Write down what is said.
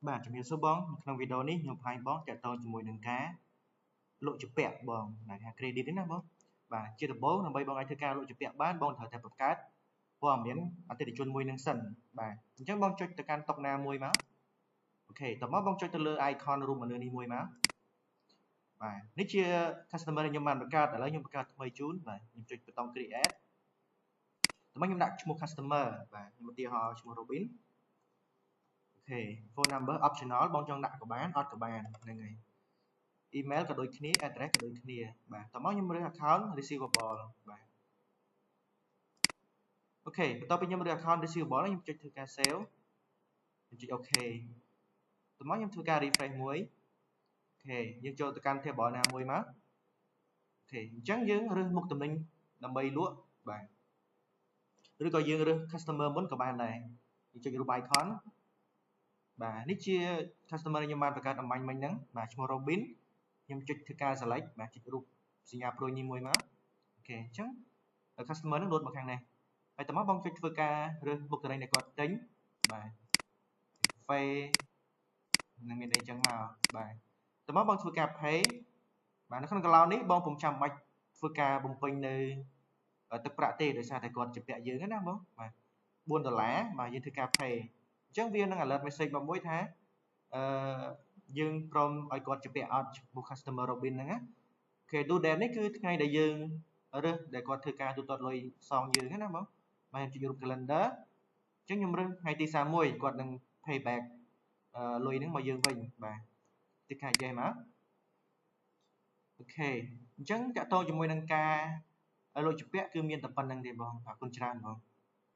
បាទជំរាបសួរបងក្នុងវីដេអូនេះខ្ញុំបង្ហាញបងតាក់ទងជាមួយនឹងការលក់ជាពាក់បងដែលថា credit នេះណាបងបាទជាដំបូងដើម្បីបងអាចធ្វើការលក់ជាពាក់បានបងត្រូវតែបង្កើតព័ត៌មានអតិថិជនមួយនឹងសិនបាទអញ្ចឹងបងចុចទៅកាន់តុណាមួយមកអូខេតោះមកបងចុចទៅលើ icon រូបមនុស្សនេះមួយមកបាទនេះជា customer ដែលខ្ញុំបានបង្កើតឥឡូវខ្ញុំបង្កើតថ្មីជូនបាទខ្ញុំចុចប៊ូតុង create តោះមកខ្ញុំដាក់ឈ្មោះ customer បាទខ្ញុំឧទាហរណ៍ឈ្មោះ Robinអូខេ phone number optional បងចង់ដាក់ក៏បានអត់ក៏បានហ្នឹងហើយ email ក៏ដូចគ្នា address ក៏ដូចគ្នាបាទតោះមកខ្ញុំរើស account receivable បាទអូខេបន្ទាប់ពីខ្ញុំរើស account receivable ខ្ញុំចុចធ្វើការ save ខ្ញុំចុច OK តោះមកខ្ញុំធ្វើការ refresh មួយអូខេយើងចូលទៅកាន់ table ណាមួយមកអូខេអញ្ចឹងយើងរើសមុខទំនិញដើម្បីលក់បាទឬក៏យើងរើស customer មុនក៏បានដែរយើងចុចរូប icon បាទនេះជា customer ខ្ញុំបានបង្កើតអំបញ្ញមិញហ្នឹងបាទឈ្មោះ Robin ខ្ញុំចុចធ្វើការ select បាទចុចរូបសញ្ញាព្រួយនេះមួយមកអូខេអញ្ចឹង customer ហ្នឹងលោតមកខាងនេះហើយតោះមកបងចុចធ្វើការរើសមុខទំនិញដែលគាត់ទិញបាទ cafe នឹងមានអីចឹងមកបាទតោះមកបងធ្វើការ pay បាទនៅក្នុងកន្លោននេះបងពុំចាំបាច់ធ្វើការបំពេញនៅទឹកប្រាក់ទេដោយសារតែគាត់ជាពាក់យើងណាបងបាទ$4បាទយើងធ្វើការ pay អញ្ចឹងវានឹង alert message មកមួយថាយើងព្រមឲ្យគាត់ជាពាក់អត់ឈ្មោះ customer Robin ហ្នឹងណាអូខេ due date នេះគឺថ្ងៃដែលយើងរើសដែលគាត់ធ្វើការទូទាត់លុយសងយើងណាបងបាទខ្ញុំចុចរូប calendar អញ្ចឹងខ្ញុំរើសថ្ងៃទី31គាត់នឹង pay back លុយហ្នឹងមកយើងវិញបាទទីខា yes មកអូខេអញ្ចឹងតាក់ទងជាមួយនឹងការលុយជាពាក់គឺមានតែប៉ុណ្្នឹងទេបងអរគុណច្រើនបង